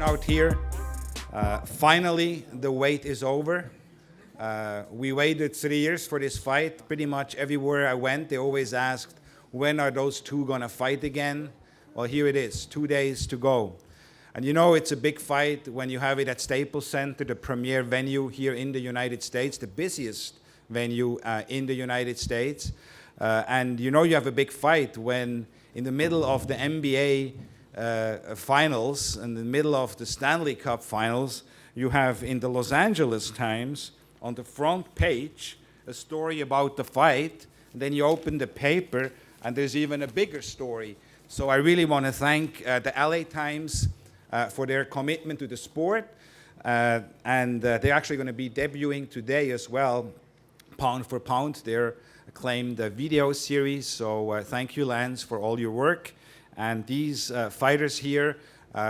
Out here. Finally, the wait is over. We waited 3 years for this fight. Pretty much everywhere I went, they always asked, when are those two going to fight again? Well, here it is, 2 days to go. And you know it's a big fight when you have it at Staples Center, the premier venue here in the United States, the busiest venue in the United States. And you know you have a big fight when in the middle of the NBA finals, in the middle of the Stanley Cup finals, you have in the Los Angeles Times on the front page a story about the fight, and then you open the paper and there's even a bigger story. So I really want to thank the LA Times for their commitment to the sport, and they're actually going to be debuting today as well, Pound for Pound, their acclaimed video series. So thank you, Lance, for all your work. And these fighters here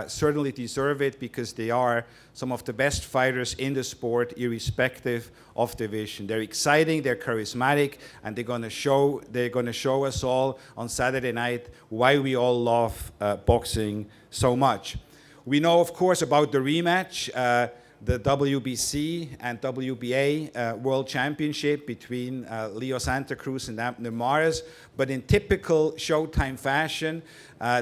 certainly deserve it because they are some of the best fighters in the sport, irrespective of division. They're exciting, they're charismatic, and they're going to show us all on Saturday night why we all love boxing so much. We know, of course, about the rematch, the WBC and WBA World Championship between Leo Santa Cruz and Abner Mares. But in typical Showtime fashion,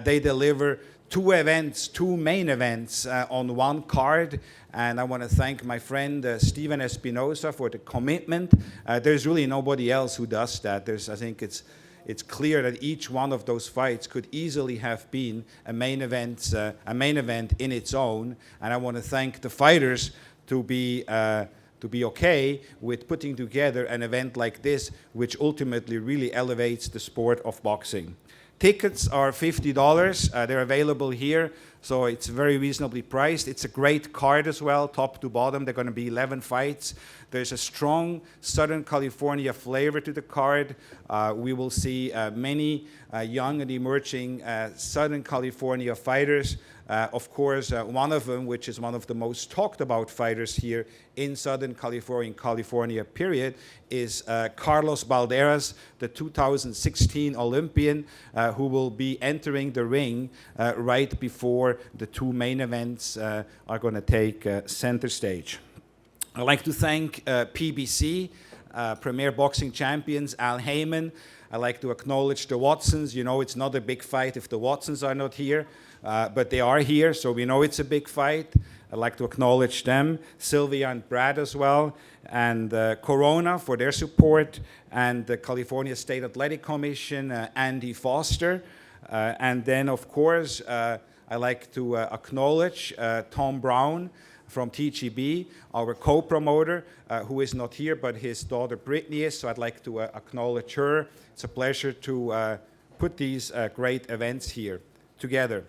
they deliver two main events on one card. And I want to thank my friend Steven Espinosa for the commitment. There's really nobody else who does that. I think it's clear that each one of those fights could easily have been a main event in its own. And I want to thank the fighters to be okay with putting together an event like this, which ultimately really elevates the sport of boxing. Tickets are $50. They're available here, so it's very reasonably priced. It's a great card as well, top to bottom. There are going to be 11 fights. There's a strong Southern California flavor to the card. We will see many young and emerging Southern California fighters. Of course, one of them, which is one of the most talked about fighters here in Southern California, period, is Carlos Balderas, the 2016 Olympian, who will be entering the ring right before the two main events are going to take center stage. I'd like to thank PBC, Premier Boxing Champions, Al Heyman. I'd like to acknowledge the Watsons. You know it's not a big fight if the Watsons are not here, but they are here, so we know it's a big fight. I'd like to acknowledge them, Sylvia and Brad as well, and Corona for their support, and the California State Athletic Commission, Andy Foster. And then, of course, I'd like to acknowledge Tom Brown from TGB, our co-promoter, who is not here, but his daughter Brittany is, so I'd like to acknowledge her. It's a pleasure to put these great events here together.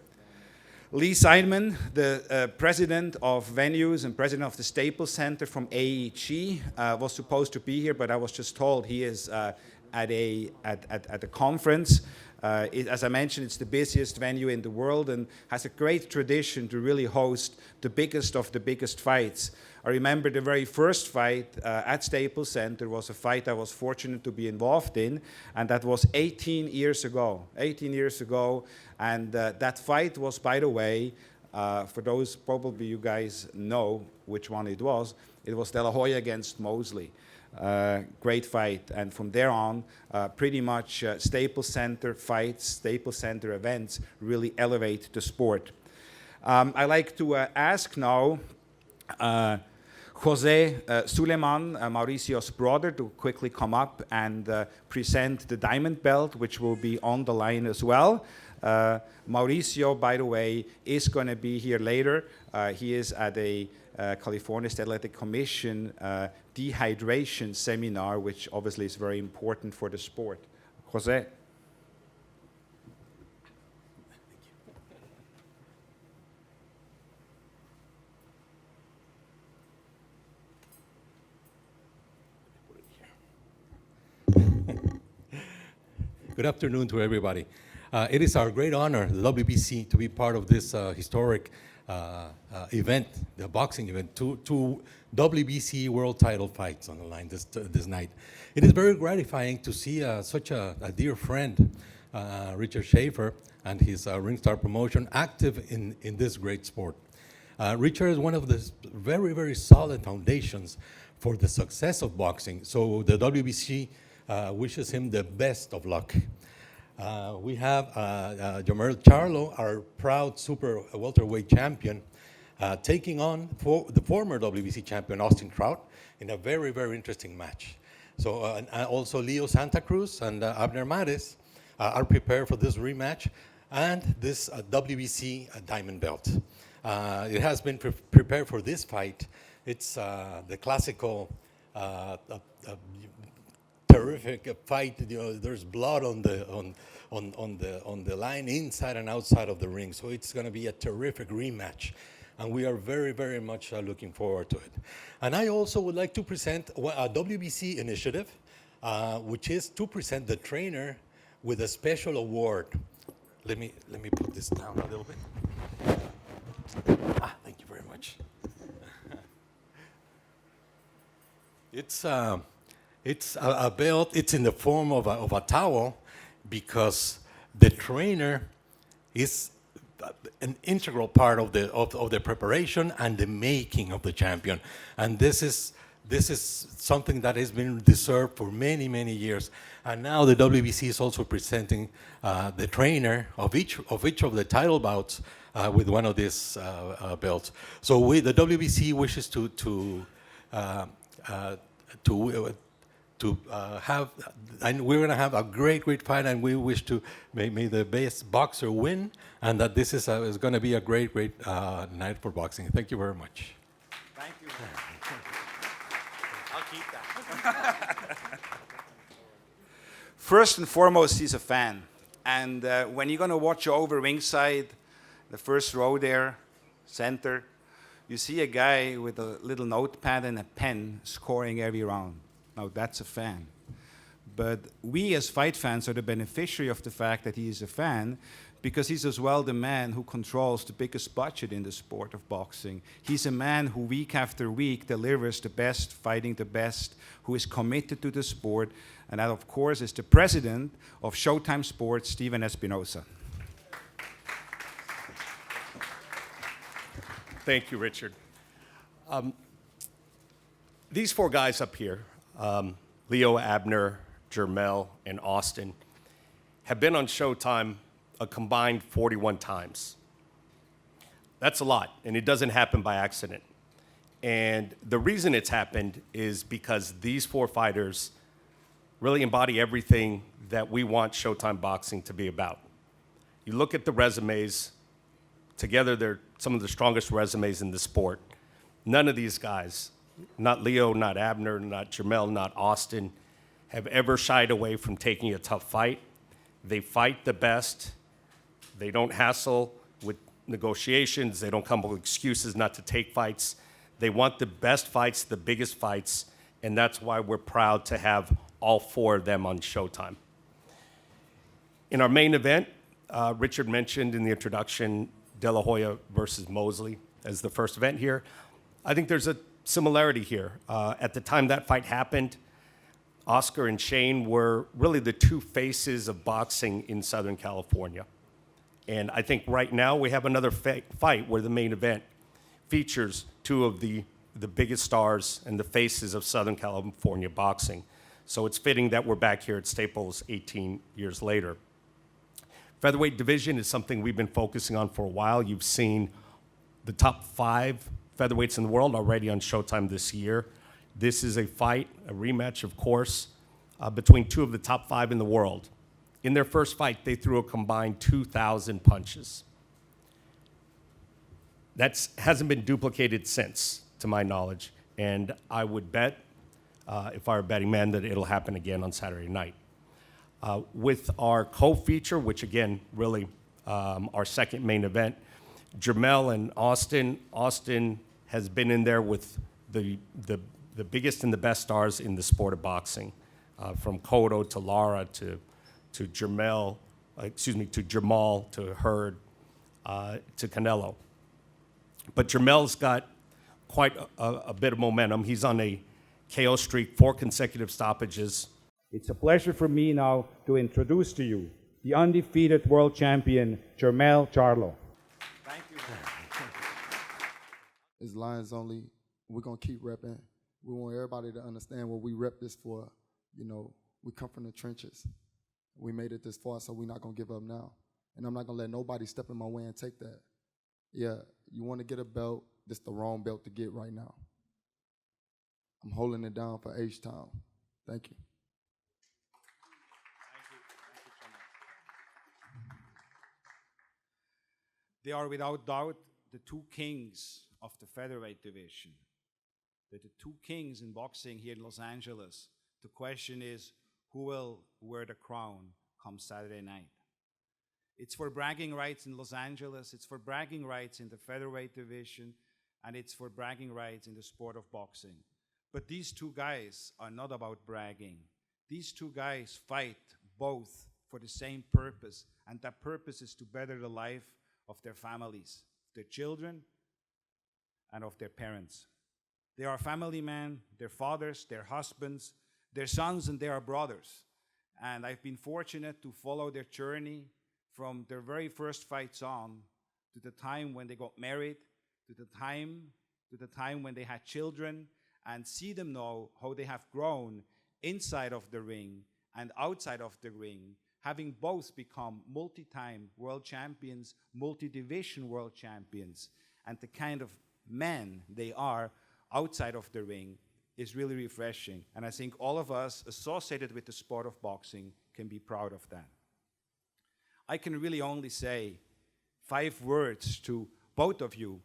Lee Seidman, the president of venues and president of the Staples Center from AEG, was supposed to be here, but I was just told he is at a conference. As I mentioned, it's the busiest venue in the world and has a great tradition to really host the biggest of the biggest fights. I remember the very first fight at Staples Center was a fight I was fortunate to be involved in, and that was 18 years ago. 18 years ago, and that fight was, by the way, for those probably you guys know which one it was De La Hoya against Mosley. Great fight, and from there on, pretty much Staples Center fights, Staples Center events really elevate the sport. I like to ask now Jose Suleiman, Mauricio's brother, to quickly come up and present the diamond belt, which will be on the line as well. Mauricio, by the way, is going to be here later. He is at a California State Athletic Commission dehydration seminar, which obviously is very important for the sport. Jose. Good afternoon to everybody. It is our great honor, the WBC, to be part of this historic event, the boxing event, two WBC world title fights on the line this night. It is very gratifying to see such a dear friend, Richard Schaefer, and his Ringstar promotion active in this great sport. Richard is one of the very, very solid foundations for the success of boxing. So the WBC wishes him the best of luck. We have Jermell Charlo, our proud super welterweight champion, taking on the former WBC champion, Austin Trout, in a very, very interesting match. So and also Leo Santa Cruz and Abner Mares are prepared for this rematch and this WBC diamond belt. It has been prepared for this fight. It's the classical terrific fight. You know, there's blood on the line inside and outside of the ring. So it's going to be a terrific rematch, and we are very, very much looking forward to it. And I also would like to present a WBC initiative, which is to present the trainer with a special award. Let me put this down a little bit. Thank you very much. It's a belt. It's in the form of a towel, because the trainer is an integral part of the preparation and the making of the champion. And this is something that has been deserved for many, many years. And now the WBC is also presenting the trainer of each of the title bouts with one of these belts. So the WBC wishes to have, and we're going to have a great fight, and we wish to may the best boxer win, and that this is going to be a great night for boxing. Thank you very much. Thank you. I'll keep that. First and foremost, he's a fan. And when you're going to watch over ringside, the first row there, center, you see a guy with a little notepad and a pen scoring every round. Now, that's a fan. But we as fight fans are the beneficiary of the fact that he is a fan, because he's as well the man who controls the biggest budget in the sport of boxing. He's a man who week after week delivers the best, fighting the best, who is committed to the sport. And that, of course, is the president of Showtime Sports, Steven Espinosa. Thank you, Richard. These four guys up here, Leo, Abner, Jermell, and Austin, have been on Showtime a combined 41 times. That's a lot, and it doesn't happen by accident. And the reason it's happened is because these four fighters really embody everything that we want Showtime Boxing to be about. You look at the resumes, together they're some of the strongest resumes in the sport. None of these guys, not Leo, not Abner, not Jermell, not Austin, have ever shied away from taking a tough fight. They fight the best. They don't hassle with negotiations. They don't come up with excuses not to take fights. They want the best fights, the biggest fights, and that's why we're proud to have all four of them on Showtime. In our main event, Richard mentioned in the introduction De La Hoya versus Mosley as the first event here. I think there's a similarity here. At the time that fight happened, Oscar and Shane were really the two faces of boxing in Southern California. And I think right now we have another fight where the main event features two of the biggest stars and the faces of Southern California boxing. So it's fitting that we're back here at Staples 18 years later. Featherweight division is something we've been focusing on for a while. You've seen the top 5 featherweights in the world already on Showtime this year. This is a fight, a rematch, of course, between two of the top 5 in the world. In their first fight, they threw a combined 2,000 punches. That hasn't been duplicated since, to my knowledge. And I would bet, if I were a betting man, that it'll happen again on Saturday night. With our co-feature, which again, really our second main event, Jermell and Austin. Austin has been in there with the biggest and the best stars in the sport of boxing, from Cotto to Lara to Jermell, to Jamal, to Hurd, to Canelo. But Jermell's got quite a bit of momentum. He's on a KO streak, 4 consecutive stoppages. It's a pleasure for me now to introduce to you the undefeated world champion, Jermell Charlo. Thank you. It's Lions only. We're going to keep repping. We want everybody to understand what we rep this for. You know, we come from the trenches. We made it this far, so we're not going to give up now. And I'm not going to let nobody step in my way and take that. Yeah, you want to get a belt, this the wrong belt to get right now. I'm holding it down for H-Town. Thank you. They are without doubt the two kings of the featherweight division. They're the two kings in boxing here in Los Angeles. The question is, who will wear the crown come Saturday night? It's for bragging rights in Los Angeles, it's for bragging rights in the featherweight division, and it's for bragging rights in the sport of boxing. But these two guys are not about bragging. These two guys fight both for the same purpose, and that purpose is to better the life of their families, their children, and of their parents. They are family men, their fathers, their husbands, their sons, and their brothers. And I've been fortunate to follow their journey from their very first fights on to the time when they got married, to the time when they had children, and see them now how they have grown inside of the ring and outside of the ring, having both become multi-time world champions, multi-division world champions, and the kind of men they are outside of the ring is really refreshing. And I think all of us associated with the sport of boxing can be proud of that. I can really only say 5 words to both of you,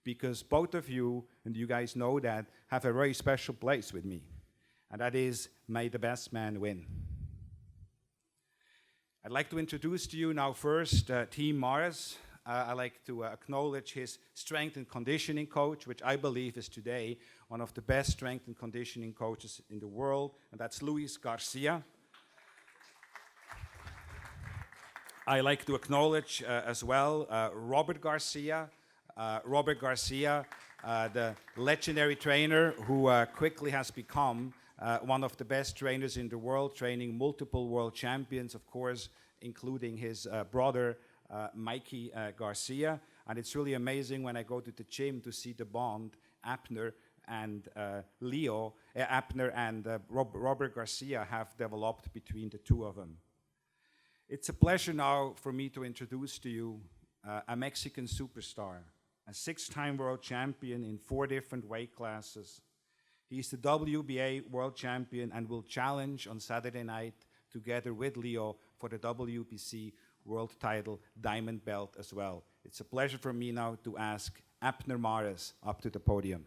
because both of you, and you guys know that, have a very special place with me. And that is, may the best man win. I'd like to introduce to you now first Team Mares. I'd like to acknowledge his strength and conditioning coach, which I believe is today one of the best strength and conditioning coaches in the world, and that's Luis Garcia. I like to acknowledge as well Robert Garcia. The legendary trainer who quickly has become one of the best trainers in the world, training multiple world champions, of course, including his brother, Mikey Garcia. And it's really amazing when I go to the gym to see the bond Abner and Robert Garcia have developed between the two of them. It's a pleasure now for me to introduce to you a Mexican superstar, a 6-time world champion in 4 different weight classes. He's the WBA world champion and will challenge on Saturday night together with Leo for the WBC world title diamond belt as well. It's a pleasure for me now to ask Abner Mares up to the podium.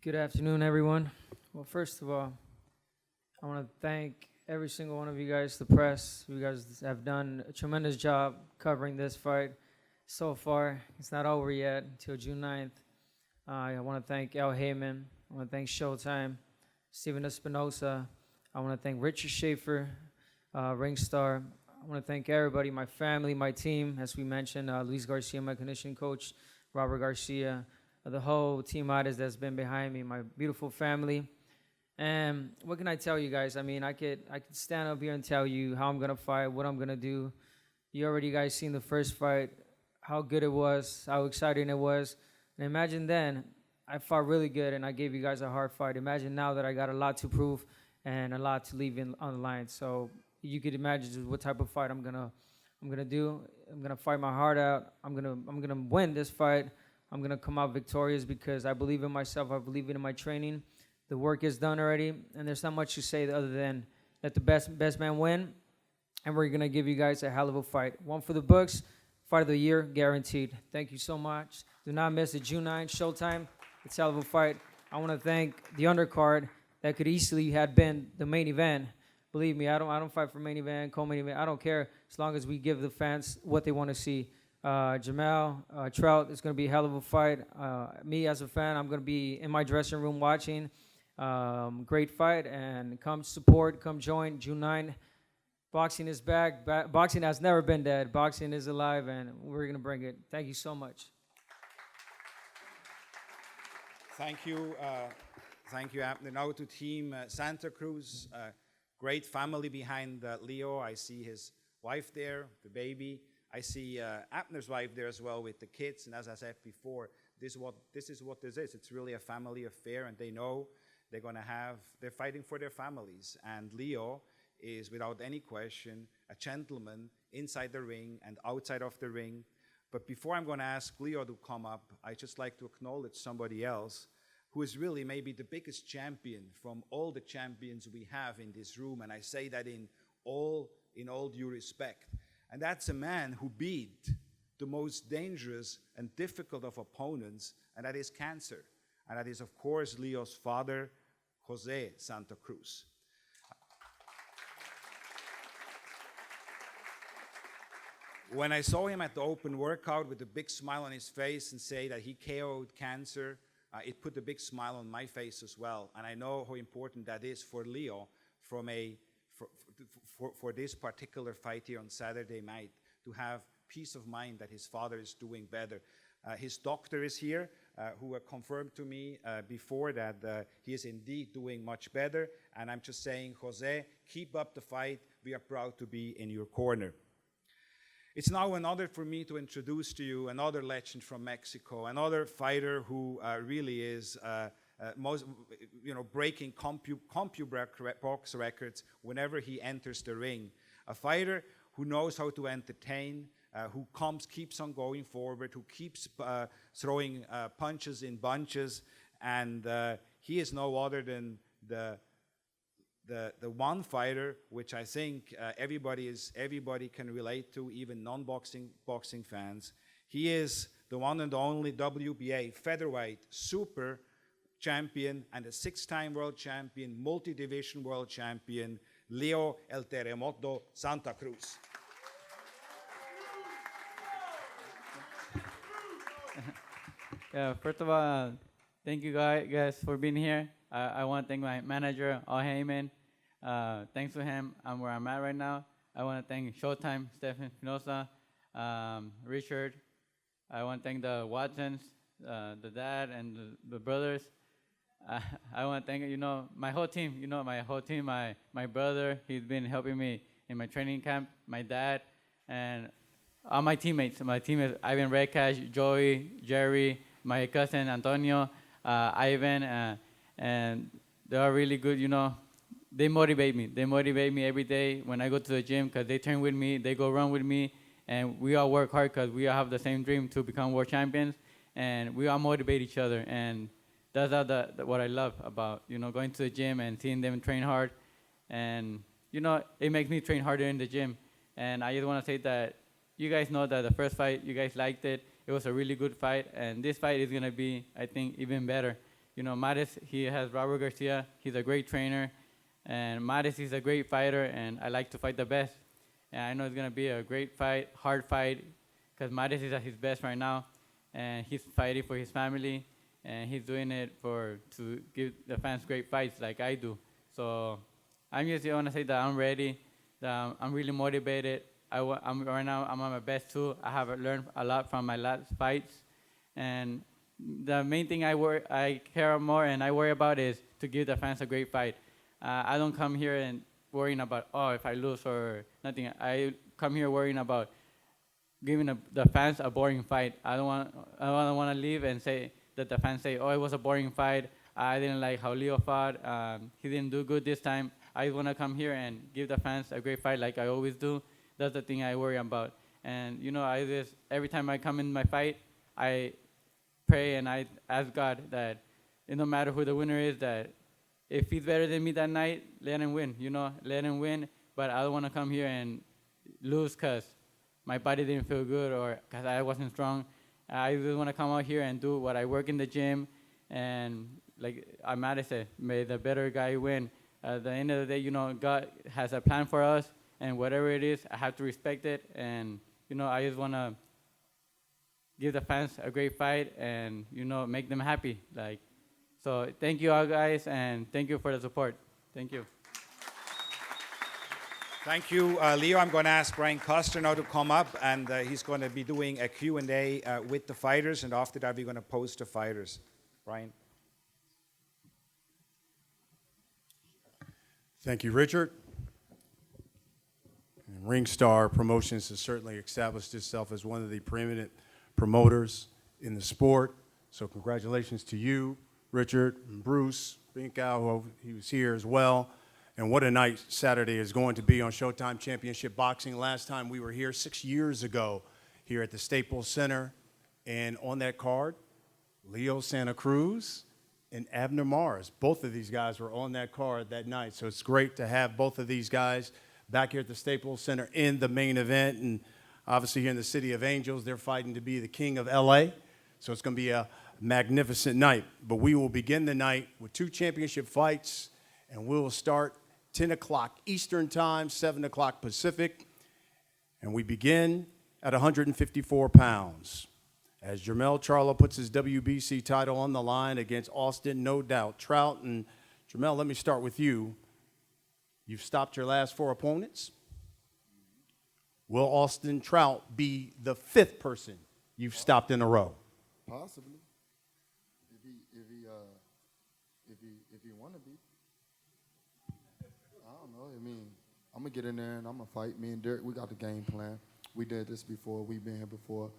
Good afternoon, everyone. Well, first of all, I want to thank every single one of you guys, the press. You guys have done a tremendous job covering this fight so far. It's not over yet until June 9th. I want to thank Al Heyman. I want to thank Showtime, Steven Espinosa. I want to thank Richard Schaefer, Ringstar. I want to thank everybody, my family, my team, as we mentioned, Luis Garcia, my conditioning coach, Robert Garcia, the whole team artist that's been behind me, my beautiful family. And what can I tell you guys? I mean, I could stand up here and tell you how I'm going to fight, what I'm going to do. You already guys seen the first fight, how good it was, how exciting it was. And imagine then, I fought really good and I gave you guys a hard fight. Imagine now that I got a lot to prove and a lot to leave on the line. So you could imagine just what type of fight I'm gonna do. I'm gonna fight my heart out. I'm gonna win this fight. I'm going to come out victorious because I believe in myself. I believe in my training. The work is done already, and there's not much to say other than let the best man win, and we're going to give you guys a hell of a fight. One for the books, fight of the year, guaranteed. Thank you so much. Do not miss the June 9th Showtime. It's a hell of a fight. I want to thank the undercard that could easily have been the main event. Believe me, I don't fight for main event, co-main event. I don't care as long as we give the fans what they want to see. Jermell Charlo, it's going to be a hell of a fight. Me as a fan, I'm going to be in my dressing room watching. Great fight, and come support, come join June 9. Boxing is back. Boxing has never been dead. Boxing is alive, and we're going to bring it. Thank you so much. Thank you, Abner. Now to Team Santa Cruz. great family behind Leo. I see his wife there, the baby. I see Abner's wife there as well with the kids. And as I said before, this is what this is. It's really a family affair, and they know they're fighting for their families. And Leo is, without any question, a gentleman inside the ring and outside of the ring. But before I'm going to ask Leo to come up, I'd just like to acknowledge somebody else who is really maybe the biggest champion from all the champions we have in this room. And I say that in all due respect. And that's a man who beat the most dangerous and difficult of opponents, and that is cancer. And that is, of course, Leo's father, Jose Santa Cruz. When I saw him at the open workout with a big smile on his face and say that he KO'd cancer, it put a big smile on my face as well. And I know how important that is for Leo for this particular fight here on Saturday night, to have peace of mind that his father is doing better. His doctor is here, who confirmed to me before that he is indeed doing much better. And I'm just saying, Jose, keep up the fight. We are proud to be in your corner. It's now an honor for me to introduce to you another legend from Mexico, another fighter who really is breaking box records whenever he enters the ring. A fighter who knows how to entertain, who keeps on going forward, who keeps throwing punches in bunches, and he is no other than the one fighter which I think everybody can relate to, even boxing fans. He is the one and only WBA featherweight super champion and a 6-time world champion, multi-division world champion, Leo El Terremoto Santa Cruz. Yeah, first of all, thank you guys for being here. I want to thank my manager, Heyman. Thanks to him, I'm where I'm at right now. I want to thank Showtime, Stephen Finosa, Richard. I want to thank the Watsons, the dad, and the brothers. I want to thank my whole team. My brother, he's been helping me in my training camp. My dad, and all my teammates. My teammates: Ivan Redcash, Joey, Jerry, my cousin Antonio, Ivan, and they are really good. They motivate me. They motivate me every day when I go to the gym, because they train with me, they go run with me, and we all work hard because we all have the same dream to become world champions, and we all motivate each other. And that's what I love about going to the gym and seeing them train hard, and it makes me train harder in the gym. And I just want to say that you guys know that the first fight, you guys liked it. It was a really good fight, and this fight is gonna be, I think, even better. Mares, he has Robert Garcia. He's a great trainer. And Mares is a great fighter, and I like to fight the best. And I know it's going to be a great fight, hard fight, because Mares is at his best right now, and he's fighting for his family, and he's doing it to give the fans great fights like I do. So I'm just going to say that I'm ready, that I'm really motivated. Right now I'm at my best too. I have learned a lot from my last fights, and the main thing I care more and I worry about is to give the fans a great fight. I don't come here and worrying about, if I lose or nothing. I come here worrying about giving the fans a boring fight. I don't want to leave and say that the fans say, it was a boring fight. I didn't like how Leo fought. He didn't do good this time. I want to come here and give the fans a great fight like I always do. That's the thing I worry about. And, every time I come in my fight, I pray and I ask God that no matter who the winner is, that if he's better than me that night, let him win, let him win. But I don't want to come here and lose because my body didn't feel good or because I wasn't strong. I just want to come out here and do what I work in the gym. And like Amada said, may the better guy win. At the end of the day, God has a plan for us. And whatever it is, I have to respect it. And, I just want to give the fans a great fight and, make them happy. So thank you all guys, and thank you for the support. Thank you. Thank you, Leo. I'm going to ask Brian Custer now to come up, and he's going to be doing a Q&A with the fighters, and after that we're going to pose the fighters. Brian. Thank you, Richard. Ringstar Promotions has certainly established itself as one of the preeminent promoters in the sport. So congratulations to you, Richard, and Bruce, Binkow, he was here as well. And what a night Saturday is going to be on Showtime Championship Boxing. Last time we were here 6 years ago here at the Staples Center. And on that card, Leo Santa Cruz and Abner Mares. Both of these guys were on that card that night. So it's great to have both of these guys back here at the Staples Center in the main event. And obviously here in the City of Angels, they're fighting to be the king of LA. So it's going to be a magnificent night. But we will begin the night with 2 championship fights, and we will start 10 o'clock Eastern Time, 7 o'clock Pacific. And we begin at 154 pounds. As Jermell Charlo puts his WBC title on the line against Austin, no doubt, Trout. And Jermell, let me start with you. You've stopped your last 4 opponents. Will Austin Trout be the 5th person you've stopped in a row? Possibly. If he want to be. I don't know. I mean, I'm going to get in there and I'm going to fight. Me and Derek, we got the game plan. We did this before. We've been here before.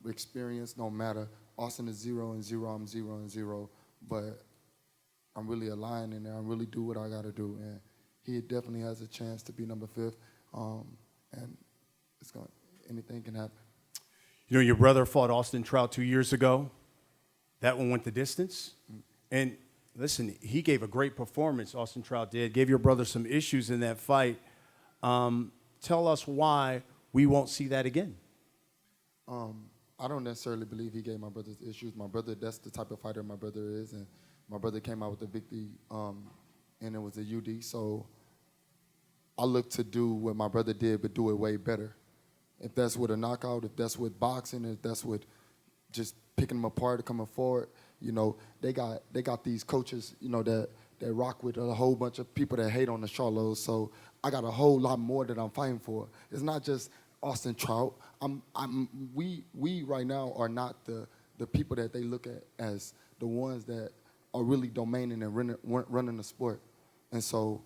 Experience don't matter. Austin is 0-0. I'm 0-0. But I'm really a lion in there. I really do what I got to do. And he definitely has a chance to be number 5th. And anything can happen. You know, your brother fought Austin Trout 2 years ago. That one went the distance. And listen, he gave a great performance, Austin Trout did. Gave your brother some issues in that fight. Tell us why we won't see that again. I don't necessarily believe he gave my brother's issues. My brother, that's the type of fighter my brother is. And my brother came out with a victory, and it was a UD. So I look to do what my brother did, but do it way better. If that's with a knockout, if that's with boxing, if that's with just picking them apart, coming forward, you know, they got these coaches, you know, that rock with a whole bunch of people that hate on the Charlos. So I got a whole lot more that I'm fighting for. It's not just Austin Trout. We right now are not the people that they look at as the ones that are really domaining and running the sport. And so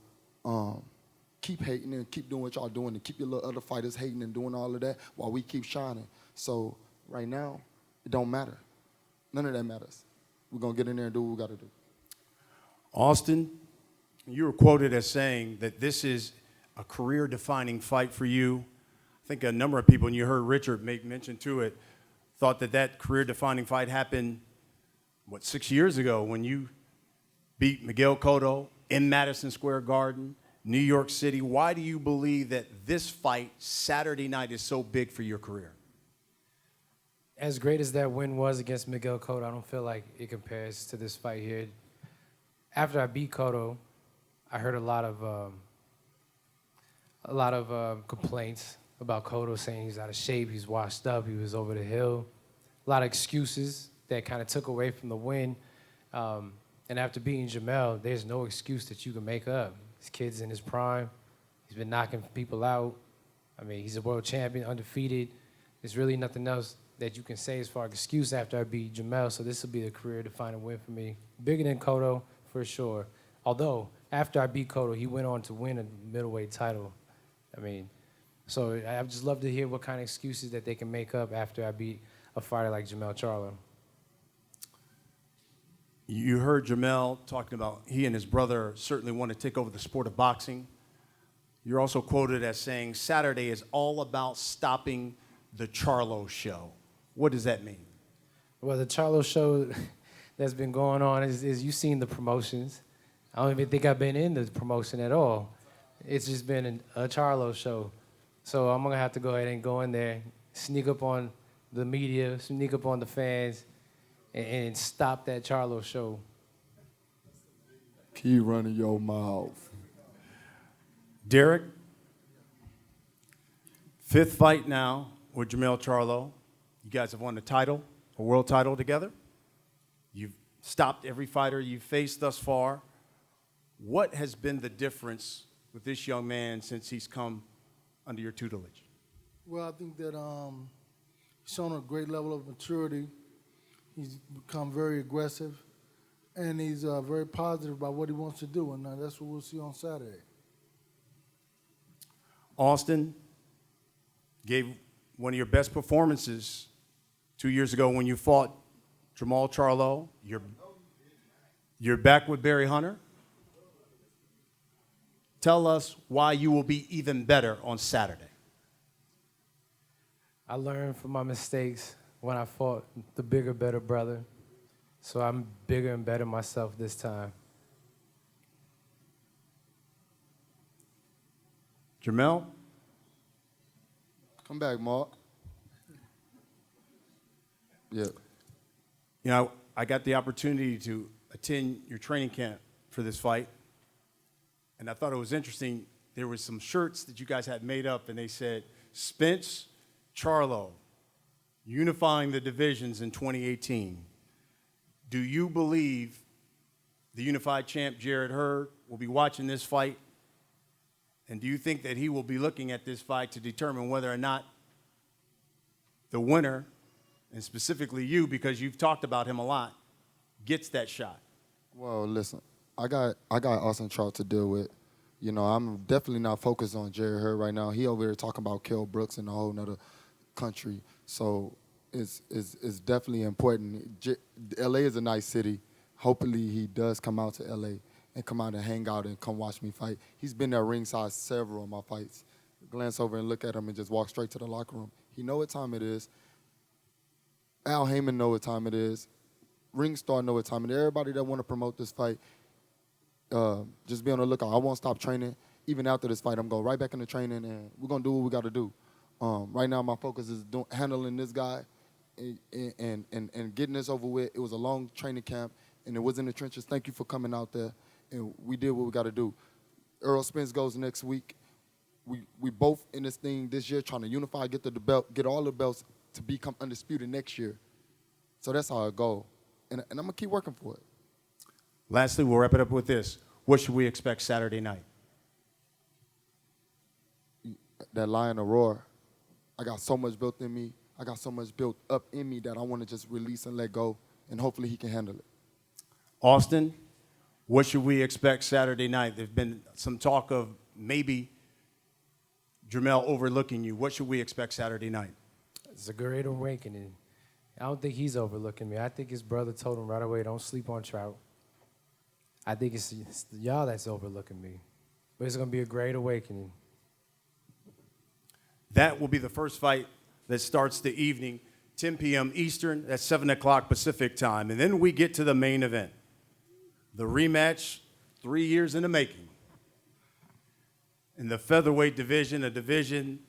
keep hating and keep doing what y'all doing and keep your little other fighters hating and doing all of that while we keep shining. So right now, it don't matter. None of that matters. We're going to get in there and do what we got to do. Austin, you were quoted as saying that this is a career-defining fight for you. I think a number of people, and you heard Richard make mention to it, thought that career-defining fight happened, 6 years ago when you beat Miguel Cotto in Madison Square Garden, New York City. Why do you believe that this fight Saturday night is so big for your career? As great as that win was against Miguel Cotto, I don't feel like it compares to this fight here. After I beat Cotto, I heard a lot of complaints about Cotto, saying he's out of shape, he's washed up, he was over the hill. A lot of excuses that kind of took away from the win. And after beating Jermell, there's no excuse that you can make up. This kid's in his prime. He's been knocking people out. I mean, he's a world champion, undefeated. There's really nothing else that you can say as far as excuse after I beat Jermell, so this will be a career-defining win for me. Bigger than Cotto, for sure. Although, after I beat Cotto, he went on to win a middleweight title. I mean, so I'd just love to hear what kind of excuses that they can make up after I beat a fighter like Jermell Charlo. You heard Jermell talking about he and his brother certainly want to take over the sport of boxing. You're also quoted as saying Saturday is all about stopping the Charlo show. What does that mean? Well, the Charlo show that's been going on is you've seen the promotions. I don't even think I've been in the promotion at all. It's just been a Charlo show. So I'm going to have to go ahead and go in there, sneak up on the media, sneak up on the fans, and stop that Charlo show. Keep running your mouth. Derek, 5th fight now with Jermell Charlo. You guys have won a title, a world title together. You've stopped every fighter you've faced thus far. What has been the difference with this young man since he's come under your tutelage? Well, I think that he's shown a great level of maturity. He's become very aggressive, and he's very positive about what he wants to do, and that's what we'll see on Saturday. Austin gave one of your best performances 2 years ago when you fought Jermell Charlo. You're back with Barry Hunter. Tell us why you will be even better on Saturday. I learned from my mistakes when I fought the bigger, better brother. So I'm bigger and better myself this time. Jermell? Come back, Mark. Yeah. You know, I got the opportunity to attend your training camp for this fight, and I thought it was interesting. There were some shirts that you guys had made up, and they said, Spence Charlo, unifying the divisions in 2018. Do you believe the unified champ, Jarrett Hurd, will be watching this fight? And do you think that he will be looking at this fight to determine whether or not the winner, and specifically you, because you've talked about him a lot, gets that shot? Well, listen, I got Austin Trout to deal with. You know, I'm definitely not focused on Jerry Hurd right now. He over there talking about Kell Brooks in a whole nother country. So it's definitely important. LA is a nice city. Hopefully he does come out to LA and come out and hang out and come watch me fight. He's been there ringside several of my fights. Glance over and look at him and just walk straight to the locker room. He know what time it is. Al Heyman know what time it is. Ringstar know what time it is. Everybody that want to promote this fight, just be on the lookout. I won't stop training. Even after this fight, I'm going right back into training, and we're going to do what we got to do. Right now, my focus is handling this guy and getting this over with. It was a long training camp, and it was in the trenches. Thank you for coming out there, and we did what we got to do. Errol Spence goes next week. We both in this thing this year trying to unify, get the belt, get all the belts to become undisputed next year. So that's our goal, and I'm going to keep working for it. Lastly, we'll wrap it up with this. What should we expect Saturday night? That lion of roar. I got so much built in me. I got so much built up in me that I want to just release and let go, and hopefully he can handle it. Austin, what should we expect Saturday night? There's been some talk of maybe Jermell overlooking you. What should we expect Saturday night? It's a great awakening. I don't think he's overlooking me. I think his brother told him right away, don't sleep on Trout. I think it's y'all that's overlooking me. But it's going to be a great awakening. That will be the first fight that starts the evening, 10 p.m. Eastern. That's 7 o'clock Pacific time. And then we get to the main event, the rematch, 3 years in the making. In the featherweight division, a division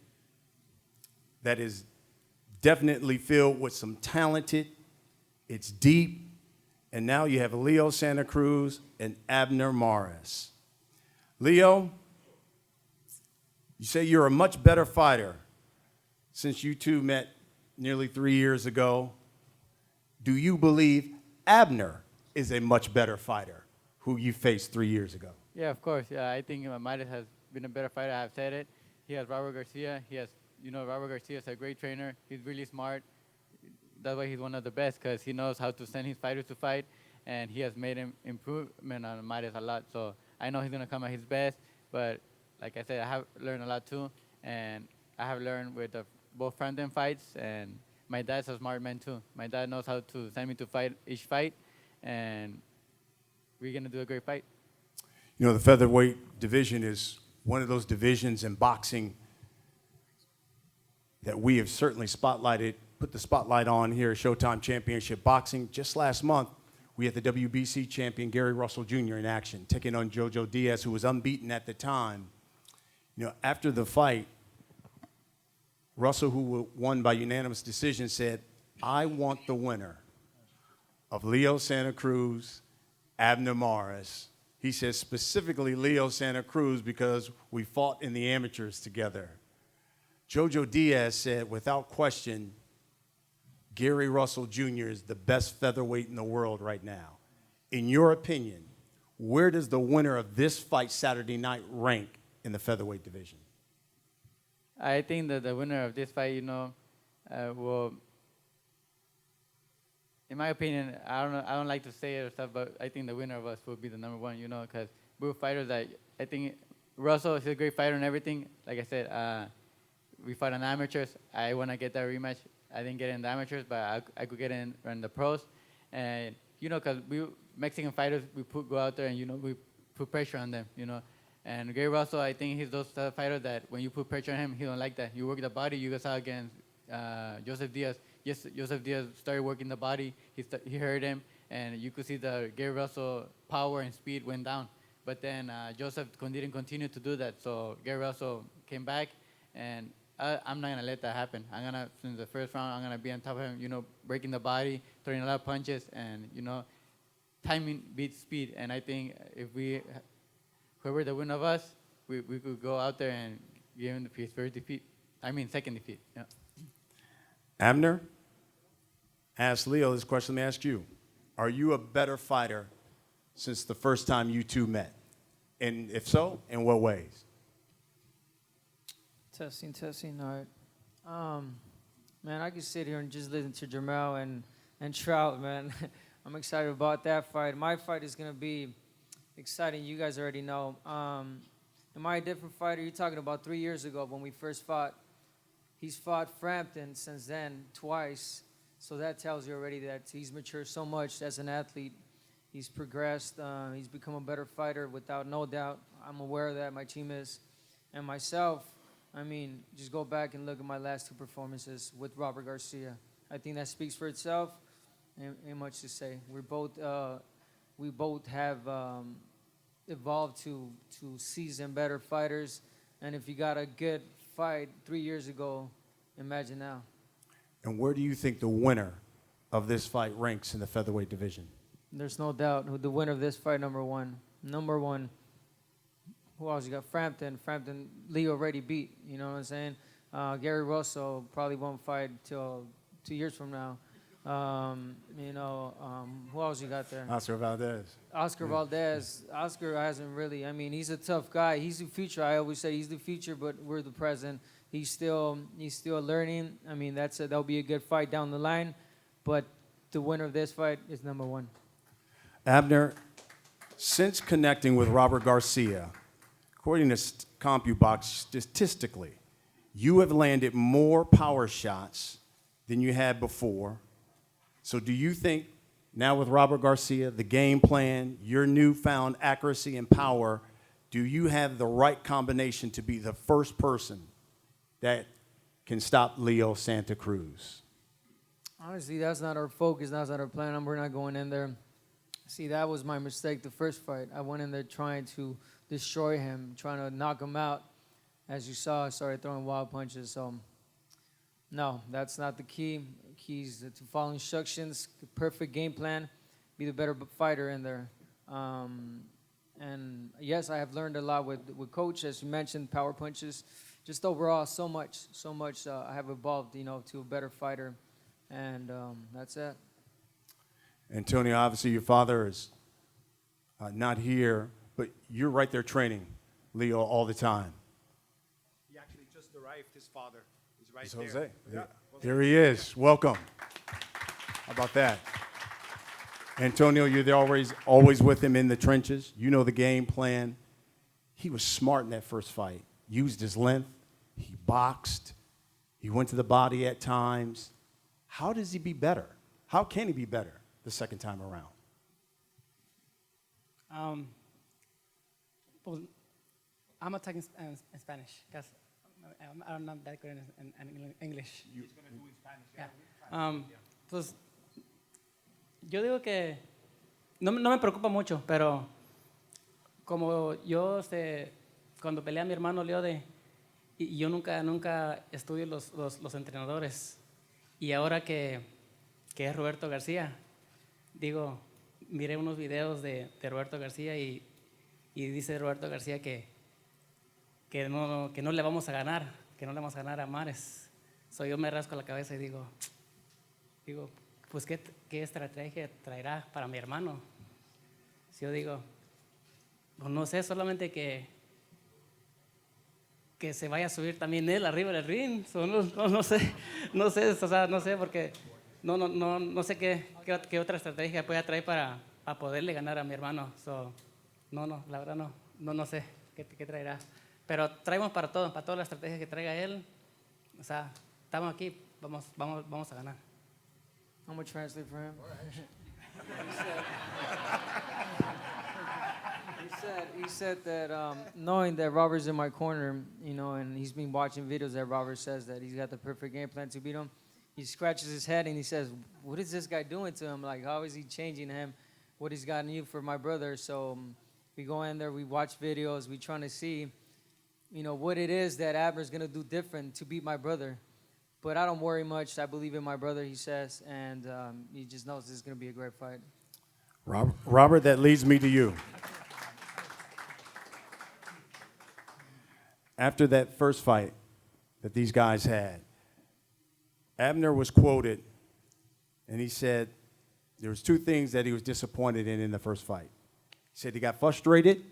that is definitely filled with some talented, it's deep, and now you have Leo Santa Cruz and Abner Mares. Leo, you say you're a much better fighter since you two met nearly 3 years ago. Do you believe Abner is a much better fighter who you faced 3 years ago? Yeah, of course. Yeah, I think Mares has been a better fighter. I've said it. He has Robert Garcia. Robert Garcia is a great trainer. He's really smart. That's why he's one of the best, because he knows how to send his fighters to fight, and he has made him improvement on Mares a lot. So I know he's going to come at his best, but like I said, I have learned a lot too, and I have learned with both front-end fights, and my dad's a smart man too. My dad knows how to send me to fight each fight, and we're going to do a great fight. You know, the featherweight division is one of those divisions in boxing that we have certainly put the spotlight on here at Showtime Championship Boxing. Just last month, we had the WBC champion Gary Russell Jr. in action, taking on Jojo Diaz, who was unbeaten at the time. You know, after the fight, Russell, who won by unanimous decision, said, I want the winner of Leo Santa Cruz, Abner Mares. He says specifically Leo Santa Cruz because we fought in the amateurs together. Jojo Diaz said, without question, Gary Russell Jr. is the best featherweight in the world right now. In your opinion, where does the winner of this fight Saturday night rank in the featherweight division? I think that the winner of this fight, will, in my opinion, I don't like to say it or stuff, but I think the winner of us will be the number one, because we're fighters that I think Russell is a great fighter and everything. Like I said, we fought in amateurs. I want to get that rematch. I didn't get in the amateurs, but I could get in the pros. And, you know, because we Mexican fighters, go out there and, you know, we put pressure on them, you know. And Gary Russell, I think he's those fighters that when you put pressure on him, he don't like that. You work the body. You guys saw against Joseph Diaz. Yes, Joseph Diaz started working the body. He hurt him, and you could see the Gary Russell power and speed went down. But then Joseph didn't continue to do that. So Gary Russell came back, and I'm not gonna let that happen. Since the first round, I'm gonna be on top of him. You know, breaking the body, throwing a lot of punches, and you know, timing beats speed. And I think if whoever the winner of us, we could go out there and give him his second defeat. Yeah. Abner, ask Leo this question. Let me ask you. Are you a better fighter since the first time you two met? And if so, in what ways? Testing. All right. Man, I could sit here and just listen to Jermell and Trout, man. I'm excited about that fight. My fight is going to be exciting. You guys already know. Am I a different fighter? You're talking about 3 years ago when we first fought. He's fought Frampton since then twice. So that tells you already that he's matured so much as an athlete. He's progressed. He's become a better fighter without no doubt. I'm aware of that. My team is. And myself, I mean, just go back and look at my last two performances with Robert Garcia. I think that speaks for itself. Ain't much to say. We both have evolved to seasoned better fighters. And if you got a good fight 3 years ago, imagine now. And where do you think the winner of this fight ranks in the featherweight division? There's no doubt who the winner of this fight, number one. Number one. Who else? You got Frampton. Frampton, Lee already beat. You know what I'm saying? Gary Russell probably won't fight till 2 years from now. Who else you got there? Oscar Valdez. Valdez. Oscar hasn't really. I mean, he's a tough guy. He's the future. I always say he's the future, but we're the present. He's still learning. I mean, that'll be a good fight down the line, but the winner of this fight is number one. Abner, since connecting with Robert Garcia, according to CompuBox, statistically, you have landed more power shots than you had before. So do you think now with Robert Garcia, the game plan, your newfound accuracy and power, do you have the right combination to be the first person that can stop Leo Santa Cruz? Honestly, that's not our focus. That's not our plan. We're not going in there. See, that was my mistake the first fight. I went in there trying to destroy him, trying to knock him out. As you saw, I started throwing wild punches. So, no, that's not the key. The key is to follow instructions, perfect game plan, be the better fighter in there. And, yes, I have learned a lot with Coach, as you mentioned, power punches. Just overall, so much. I have evolved, to a better fighter. And that's it. Antonio, obviously your father is not here, but you're right there training Leo all the time. He actually just arrived. His father is right It's there. Jose. Yeah. Here he is. Welcome. How about that? Antonio, you're there always with him in the trenches. You know the game plan. He was smart in that first fight. Used his length. He boxed. He went to the body at times. How does he be better? How can he be better the second time around? Well, I'm talking in Spanish because I'm not that good in English. He's going to do in Spanish. Yeah. Pues, yo digo que no me preocupa mucho, pero como yo cuando peleé a mi hermano Leo y yo nunca estudio los entrenadores. Y ahora que es Roberto García, digo, miré unos videos de Roberto García y dice Roberto García que no le vamos a ganar, a Mares. So yo me rasco la cabeza y digo, pues ¿qué estrategia traerá para mi hermano? Si yo digo, pues no sé, solamente que se vaya a subir también él arriba del ring. So, no sé, o sea, no sé porque no sé qué otra estrategia pueda traer para poderle ganar a mi hermano. So, la verdad no sé. qué traerá. Pero traemos para todo, para toda la estrategia que traiga él. O sea, estamos aquí, vamos a ganar. I'm gonna translate for him. He said that knowing that Robert's in my corner, you know, and he's been watching videos that Robert says that he's got the perfect game plan to beat him. He scratches his head and he says, "What is this guy doing to him? Like, how is he changing him? What he's got in you for my brother?" So we go in there, we watch videos, we trying to see, you know, what it is that Abner's gonna do different to beat my brother. But I don't worry much. I believe in my brother, he says, and he just knows this is going to be a great fight. Robert, that leads me to you. After that first fight that these guys had, Abner was quoted, and he said there was two things that he was disappointed in the first fight. He said he got frustrated,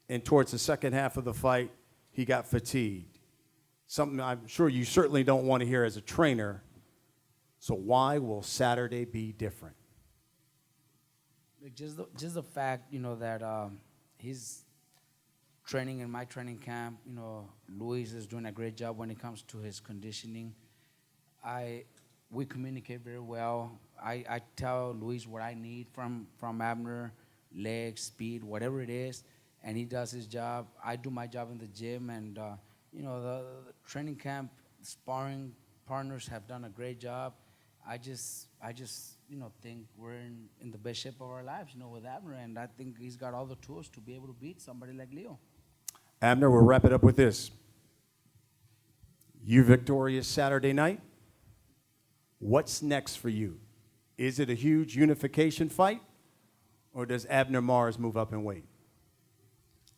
and towards the second half of the fight, he got fatigued. Something I'm sure you certainly don't want to hear as a trainer. So why will Saturday be different? Just the fact, you know, that he's training in my training camp. You know, Luis is doing a great job when it comes to his conditioning. We communicate very well. I tell Luis what I need from Abner, legs, speed, whatever it is, and he does his job. I do my job in the gym, and you know, the training camp, sparring partners have done a great job. I just, you know, think we're in the best shape of our lives, you know, with Abner, and I think he's got all the tools to be able to beat somebody like Leo. Abner, we'll wrap it up with this. You victorious Saturday night. What's next for you? Is it a huge unification fight, or does Abner Mares move up in weight?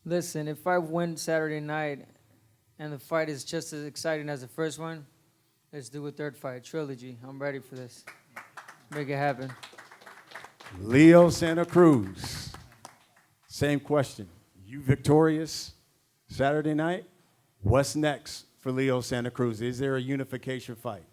Listen, if I win Saturday night and the fight is just as exciting as the first one, let's do a third fight, trilogy. I'm ready for this. Make it happen. Leo Santa Cruz. Same question. You victorious Saturday night? What's next for Leo Santa Cruz? Is there a unification fight?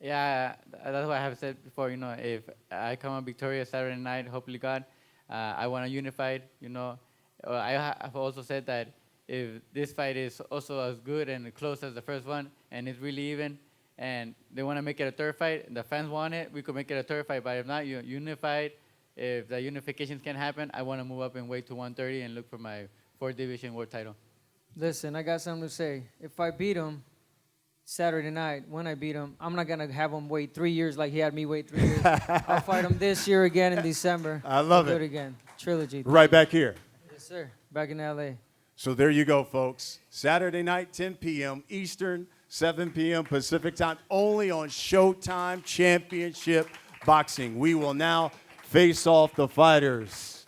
Yeah, that's what I have said before. You know, if I come out victorious Saturday night, hopefully God, I want to unify it. You know, I've also said that if this fight is also as good and close as the first one, and it's really even, and they want to make it a third fight, and the fans want it, we could make it a third fight. But if not, unified, if the unifications can happen, I want to move up in weight to 130 and look for my 4th division world title. Listen, I got something to say. If I beat him Saturday night, when I beat him, I'm not going to have him wait 3 years like he had me wait 3 years. I'll fight him this year again in December. I love I'll it. do it again. Trilogy. Right back here. Yes, sir. Back in L.A. So there you go, folks. Saturday night, 10 p.m. Eastern, 7 p.m. Pacific time, only on Showtime Championship Boxing. We will now face off the fighters.